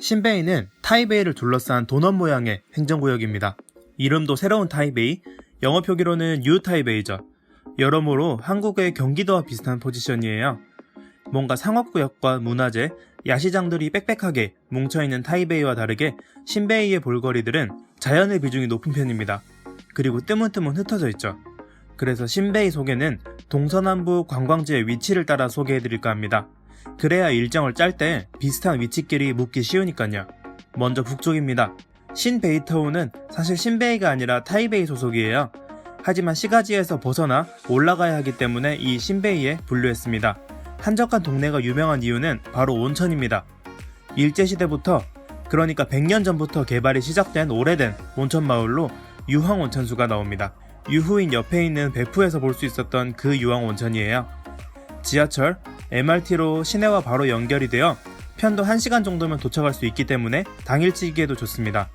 신베이는 타이베이를 둘러싼 도넛 모양의 행정구역입니다. 이름도 새로운 타이베이, 영어 표기로는 뉴 타이베이죠. 여러모로 한국의 경기도와 비슷한 포지션이에요. 뭔가 상업구역과 문화재, 야시장들이 빽빽하게 뭉쳐있는 타이베이와 다르게 신베이의 볼거리들은 자연의 비중이 높은 편입니다. 그리고 뜨문뜨문 흩어져 있죠. 그래서 신베이 소개는 동서남북 관광지의 위치를 따라 소개해드릴까 합니다. 그래야 일정을 짤 때 비슷한 위치끼리 묻기 쉬우니까요. 먼저 북쪽입니다. 신베이타운은 사실 신베이가 아니라 타이베이 소속이에요. 하지만 시가지에서 벗어나 올라가야 하기 때문에 이 신베이에 분류했습니다. 한적한 동네가 유명한 이유는 바로 온천입니다. 일제시대부터, 그러니까 100년 전부터 개발이 시작된 오래된 온천마을로 유황온천수가 나옵니다. 유후인 옆에 있는 배프에서 볼 수 있었던 그 유황온천이에요. 지하철, MRT로 시내와 바로 연결이 되어 편도 1시간 정도면 도착할 수 있기 때문에 당일치기에도 좋습니다.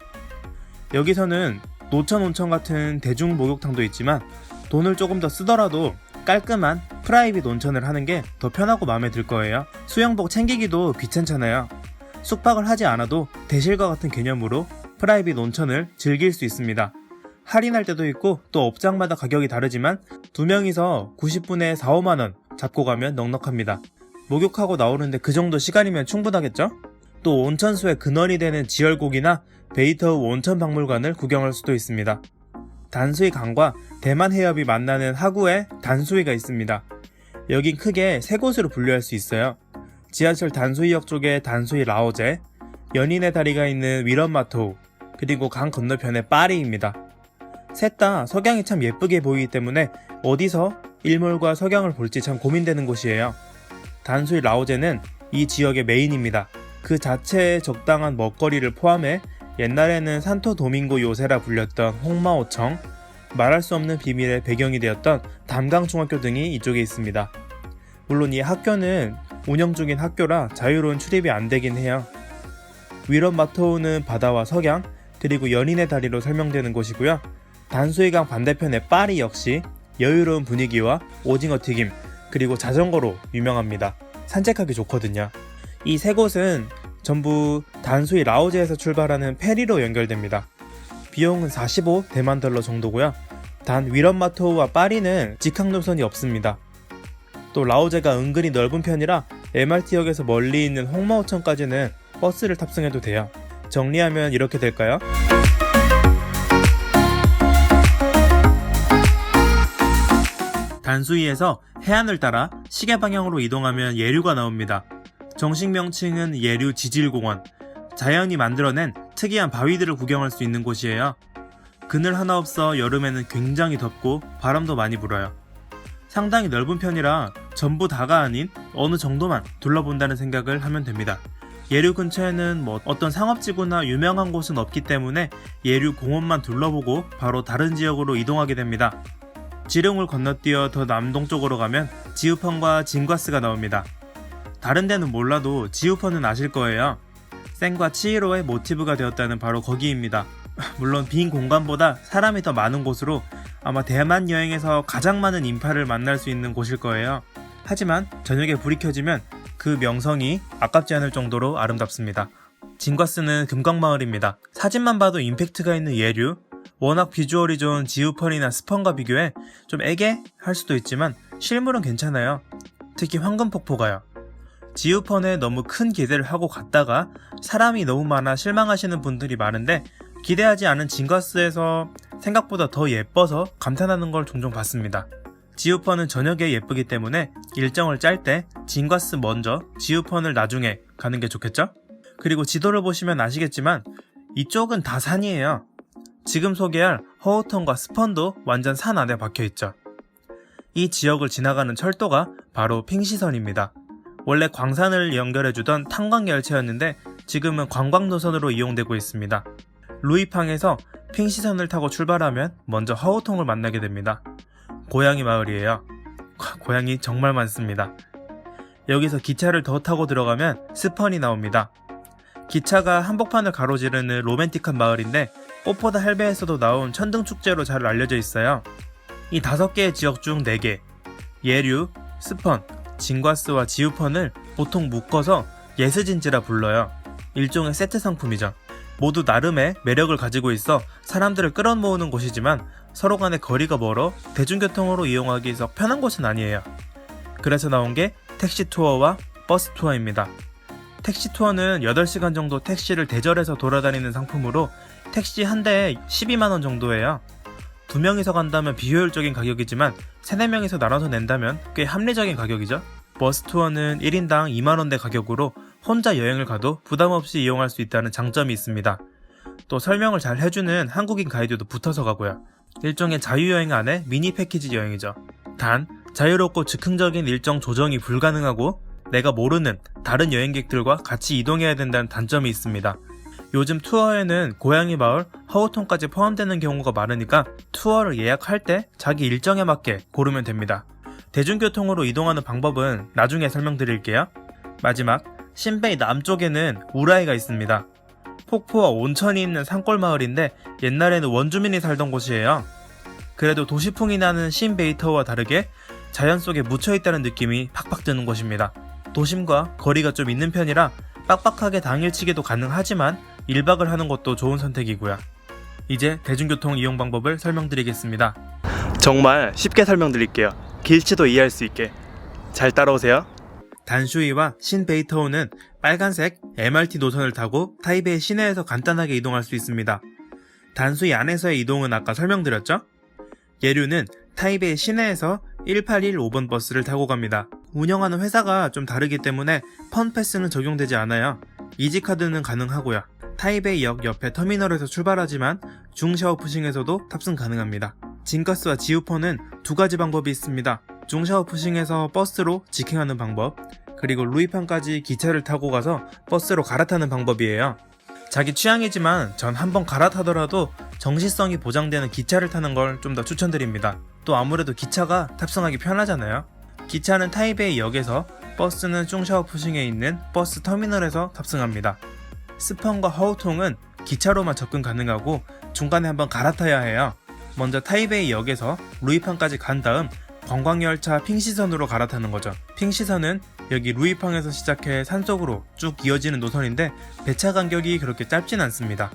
여기서는 노천온천 같은 대중 목욕탕도 있지만 돈을 조금 더 쓰더라도 깔끔한 프라이빗 온천을 하는 게 더 편하고 마음에 들 거예요. 수영복 챙기기도 귀찮잖아요. 숙박을 하지 않아도 대실과 같은 개념으로 프라이빗 온천을 즐길 수 있습니다. 할인할 때도 있고 또 업장마다 가격이 다르지만 2명이서 90분에 4, 5만원 잡고 가면 넉넉합니다. 목욕하고 나오는데 그 정도 시간이면 충분하겠죠? 또 온천수의 근원이 되는 지열곡이나 베이터우 온천박물관을 구경할 수도 있습니다. 단수이 강과 대만 해협이 만나는 하구에 단수이가 있습니다. 여긴 크게 세 곳으로 분류할 수 있어요. 지하철 단수이역 쪽에 단수이 라오제, 연인의 다리가 있는 위런마토우, 그리고 강 건너편에 파리입니다. 셋 다 석양이 참 예쁘게 보이기 때문에 어디서 일몰과 석양을 볼지 참 고민되는 곳이에요. 단수이 라오제는 이 지역의 메인입니다. 그 자체에 적당한 먹거리를 포함해 옛날에는 산토 도밍고 요새라 불렸던 홍마오청, 말할 수 없는 비밀의 배경이 되었던 담강중학교 등이 이쪽에 있습니다. 물론 이 학교는 운영 중인 학교라 자유로운 출입이 안 되긴 해요. 위런마토우는 바다와 석양, 그리고 연인의 다리로 설명되는 곳이고요. 단수이강 반대편의 파리 역시 여유로운 분위기와 오징어 튀김, 그리고 자전거로 유명합니다. 산책하기 좋거든요. 이 세 곳은 전부 단수이 라오제에서 출발하는 페리로 연결됩니다. 비용은 45 대만 달러 정도고요. 단 위런마토우와 파리는 직항 노선이 없습니다. 또 라오제가 은근히 넓은 편이라 MRT역에서 멀리 있는 홍마오천까지는 버스를 탑승해도 돼요. 정리하면 이렇게 될까요? 단수이에서 해안을 따라 시계 방향으로 이동하면 예류가 나옵니다. 정식 명칭은 예류 지질공원, 자연이 만들어낸 특이한 바위들을 구경할 수 있는 곳이에요. 그늘 하나 없어 여름에는 굉장히 덥고 바람도 많이 불어요. 상당히 넓은 편이라 전부 다가 아닌 어느 정도만 둘러본다는 생각을 하면 됩니다. 예류 근처에는 어떤 상업지구나 유명한 곳은 없기 때문에 예류 공원만 둘러보고 바로 다른 지역으로 이동하게 됩니다. 지룡을 건너뛰어 더 남동쪽으로 가면 지우펀과 진과스가 나옵니다. 다른 데는 몰라도 지우펀은 아실 거예요. 센과 치히로의 모티브가 되었다는 바로 거기입니다. 물론 빈 공간보다 사람이 더 많은 곳으로 아마 대만 여행에서 가장 많은 인파를 만날 수 있는 곳일 거예요. 하지만 저녁에 불이 켜지면 그 명성이 아깝지 않을 정도로 아름답습니다. 진과스는 금광마을입니다. 사진만 봐도 임팩트가 있는 예류, 워낙 비주얼이 좋은 지우펀이나 스펀과 비교해 좀 애게할 수도 있지만 실물은 괜찮아요. 특히 황금폭포가요. 지우펀에 너무 큰 기대를 하고 갔다가 사람이 너무 많아 실망하시는 분들이 많은데 기대하지 않은 진과스에서 생각보다 더 예뻐서 감탄하는 걸 종종 봤습니다. 지우펀은 저녁에 예쁘기 때문에 일정을 짤 때 진과스 먼저, 지우펀을 나중에 가는 게 좋겠죠? 그리고 지도를 보시면 아시겠지만 이쪽은 다 산이에요. 지금 소개할 허우턴과 스펀도 완전 산 안에 박혀있죠. 이 지역을 지나가는 철도가 바로 핑시선입니다. 원래 광산을 연결해주던 탄광열차였는데 지금은 관광노선으로 이용되고 있습니다. 루이팡에서 핑시선을 타고 출발하면 먼저 허우통을 만나게 됩니다. 고양이 마을이에요. 고양이 정말 많습니다. 여기서 기차를 더 타고 들어가면 스펀이 나옵니다. 기차가 한복판을 가로지르는 로맨틱한 마을인데 꽃보다 할배에서도 나온 천등축제로 잘 알려져 있어요. 이 5개의 지역 중 4개, 예류, 스펀, 진과스와 지우펀을 보통 묶어서 예스진지라 불러요. 일종의 세트 상품이죠. 모두 나름의 매력을 가지고 있어 사람들을 끌어모으는 곳이지만 서로 간의 거리가 멀어 대중교통으로 이용하기 썩 편한 곳은 아니에요. 그래서 나온 게 택시 투어와 버스 투어입니다. 택시 투어는 8시간 정도 택시를 대절해서 돌아다니는 상품으로 택시 한 대에 12만원 정도예요. 2명이서 간다면 비효율적인 가격이지만 3, 4명이서 나눠서 낸다면 꽤 합리적인 가격이죠. 버스 투어는 1인당 2만원대 가격으로 혼자 여행을 가도 부담없이 이용할 수 있다는 장점이 있습니다. 또 설명을 잘 해주는 한국인 가이드도 붙어서 가고요. 일종의 자유여행 안에 미니 패키지 여행이죠. 단, 자유롭고 즉흥적인 일정 조정이 불가능하고 내가 모르는 다른 여행객들과 같이 이동해야 된다는 단점이 있습니다. 요즘 투어에는 고양이 마을, 허우통까지 포함되는 경우가 많으니까 투어를 예약할 때 자기 일정에 맞게 고르면 됩니다. 대중교통으로 이동하는 방법은 나중에 설명드릴게요. 마지막, 신베이 남쪽에는 우라이가 있습니다. 폭포와 온천이 있는 산골 마을인데 옛날에는 원주민이 살던 곳이에요. 그래도 도시풍이 나는 신베이터와 다르게 자연 속에 묻혀있다는 느낌이 팍팍 드는 곳입니다. 도심과 거리가 좀 있는 편이라 빡빡하게 당일치기도 가능하지만 1박을 하는 것도 좋은 선택이고요. 이제 대중교통 이용 방법을 설명드리겠습니다. 정말 쉽게 설명드릴게요. 길치도 이해할 수 있게. 잘 따라오세요. 단슈이와 신베이터호는 빨간색 MRT 노선을 타고 타이베이 시내에서 간단하게 이동할 수 있습니다. 단수이 안에서의 이동은 아까 설명드렸죠? 예류는 타이베이 시내에서 1815번 버스를 타고 갑니다. 운영하는 회사가 좀 다르기 때문에 펀패스는 적용되지 않아요. 이지카드는 가능하고요. 타이베이 역 옆에 터미널에서 출발하지만 중샤오푸싱에서도 탑승 가능합니다. 진가스와 지우펀은 두 가지 방법이 있습니다. 중샤오푸싱에서 버스로 직행하는 방법, 그리고 루이판까지 기차를 타고 가서 버스로 갈아타는 방법이에요. 자기 취향이지만 전 한번 갈아타더라도 정시성이 보장되는 기차를 타는 걸 좀 더 추천드립니다. 또 아무래도 기차가 탑승하기 편하잖아요. 기차는 타이베이 역에서, 버스는 중샤오푸싱에 있는 버스 터미널에서 탑승합니다. 스펀과 허우통은 기차로만 접근 가능하고 중간에 한번 갈아타야 해요. 먼저 타이베이 역에서 루이팡까지 간 다음 관광열차 핑시선으로 갈아타는 거죠. 핑시선은 여기 루이팡에서 시작해 산속으로 쭉 이어지는 노선인데 배차 간격이 그렇게 짧진 않습니다.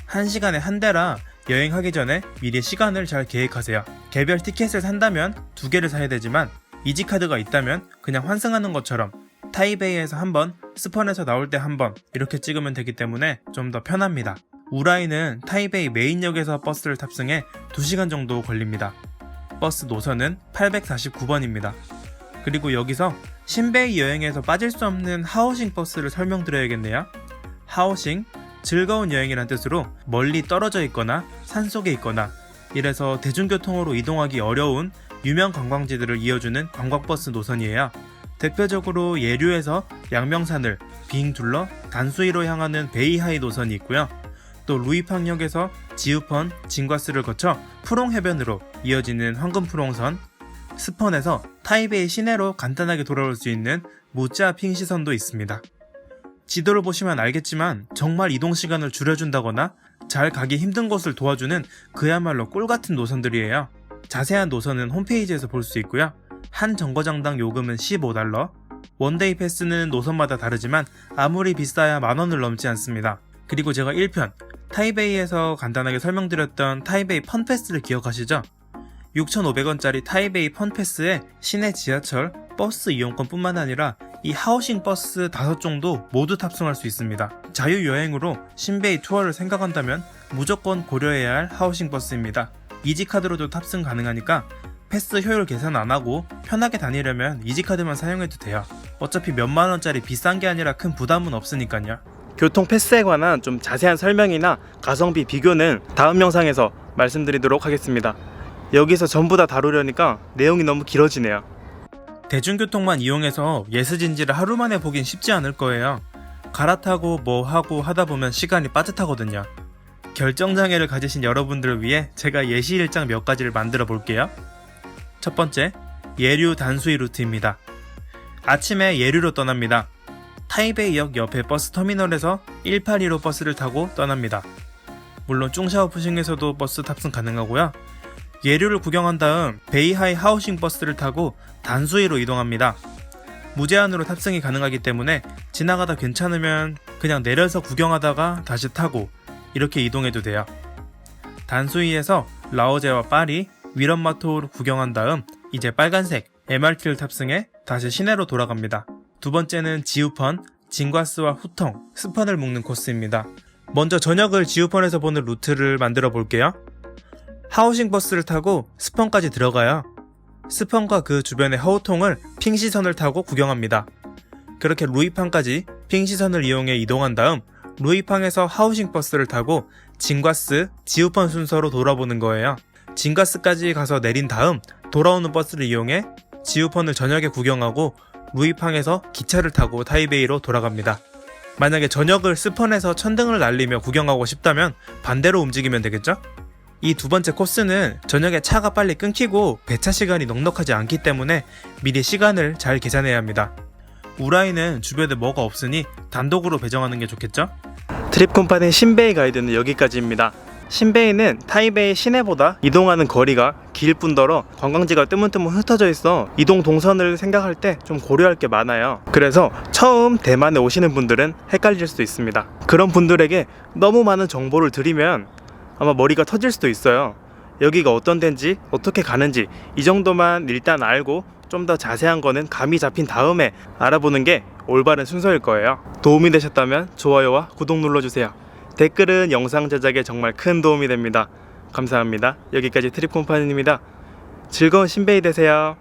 1시간에 한 대라 여행하기 전에 미리 시간을 잘 계획하세요. 개별 티켓을 산다면 2개를 사야 되지만 이지카드가 있다면 그냥 환승하는 것처럼 타이베이에서 한 번, 스펀에서 나올 때 한 번 이렇게 찍으면 되기 때문에 좀 더 편합니다. 우라이는 타이베이 메인역에서 버스를 탑승해 2시간 정도 걸립니다. 버스 노선은 849번입니다. 그리고 여기서 신베이 여행에서 빠질 수 없는 하오싱 버스를 설명드려야겠네요. 하오싱, 즐거운 여행이란 뜻으로 멀리 떨어져 있거나 산속에 있거나 이래서 대중교통으로 이동하기 어려운 유명 관광지들을 이어주는 관광버스 노선이에요. 대표적으로 예류에서 양명산을 빙 둘러 단수이로 향하는 베이하이 노선이 있고요. 또 루이팡역에서 지우펀, 진과스를 거쳐 푸롱 해변으로 이어지는 황금푸롱선, 스펀에서 타이베이 시내로 간단하게 돌아올 수 있는 무짜 핑시선도 있습니다. 지도를 보시면 알겠지만 정말 이동 시간을 줄여준다거나 잘 가기 힘든 곳을 도와주는 그야말로 꿀같은 노선들이에요. 자세한 노선은 홈페이지에서 볼 수 있고요. 한 정거장당 요금은 $15, 원데이 패스는 노선마다 다르지만 아무리 비싸야 만원을 넘지 않습니다. 그리고 제가 1편 타이베이에서 간단하게 설명드렸던 타이베이 펀패스를 기억하시죠? 6,500원짜리 타이베이 펀패스에 시내 지하철, 버스 이용권 뿐만 아니라 이 하오싱 버스 5종도 모두 탑승할 수 있습니다. 자유여행으로 신베이 투어를 생각한다면 무조건 고려해야 할 하오싱 버스입니다. 이지카드로도 탑승 가능하니까 패스 효율 계산 안하고 편하게 다니려면 이지카드만 사용해도 돼요. 어차피 몇만원짜리 비싼 게 아니라 큰 부담은 없으니까요. 교통 패스에 관한 좀 자세한 설명이나 가성비 비교는 다음 영상에서 말씀드리도록 하겠습니다. 여기서 전부 다 다루려니까 내용이 너무 길어지네요. 대중교통만 이용해서 예스진지를 하루 만에 보긴 쉽지 않을 거예요. 갈아타고 뭐 하고 하다 보면 시간이 빠듯하거든요. 결정장애를 가지신 여러분들을 위해 제가 예시 일정 몇 가지를 만들어 볼게요. 첫 번째, 예류 단수이 루트입니다. 아침에 예류로 떠납니다. 타이베이역 옆에 버스 터미널에서 1815 버스를 타고 떠납니다. 물론 중샤오푸싱에서도 버스 탑승 가능하고요. 예류를 구경한 다음 베이하이 하우싱 버스를 타고 단수이로 이동합니다. 무제한으로 탑승이 가능하기 때문에 지나가다 괜찮으면 그냥 내려서 구경하다가 다시 타고 이렇게 이동해도 돼요. 단수이에서 라오제와 파리, 위런마토를 구경한 다음 이제 빨간색 MRT를 탑승해 다시 시내로 돌아갑니다. 두 번째는 지우펀, 징과스와 후텅, 스펀을 묶는 코스입니다. 먼저 저녁을 지우펀에서 보는 루트를 만들어 볼게요. 하우싱 버스를 타고 스펀까지 들어가요. 스펀과 그 주변의 허우통을 핑시선을 타고 구경합니다. 그렇게 루이팡까지 핑시선을 이용해 이동한 다음 루이팡에서 하우싱 버스를 타고 징과스, 지우펀 순서로 돌아보는 거예요. 징과스까지 가서 내린 다음 돌아오는 버스를 이용해 지우펀을 저녁에 구경하고 루이팡에서 기차를 타고 타이베이로 돌아갑니다. 만약에 저녁을 스펀에서 천등을 날리며 구경하고 싶다면 반대로 움직이면 되겠죠? 이 두 번째 코스는 저녁에 차가 빨리 끊기고 배차 시간이 넉넉하지 않기 때문에 미리 시간을 잘 계산해야 합니다. 우라이는 주변에 뭐가 없으니 단독으로 배정하는 게 좋겠죠? 트립 콤파니 신베이 가이드는 여기까지입니다. 신베이는 타이베이 시내보다 이동하는 거리가 길 뿐더러 관광지가 뜨문뜨문 흩어져 있어 이동 동선을 생각할 때 좀 고려할 게 많아요. 그래서 처음 대만에 오시는 분들은 헷갈릴 수도 있습니다. 그런 분들에게 너무 많은 정보를 드리면 아마 머리가 터질 수도 있어요. 여기가 어떤 데인지 어떻게 가는지 이 정도만 일단 알고 좀 더 자세한 거는 감이 잡힌 다음에 알아보는 게 올바른 순서일 거예요. 도움이 되셨다면 좋아요와 구독 눌러주세요. 댓글은 영상 제작에 정말 큰 도움이 됩니다. 감사합니다. 여기까지 트립 콤파니입니다. 즐거운 신베이 되세요.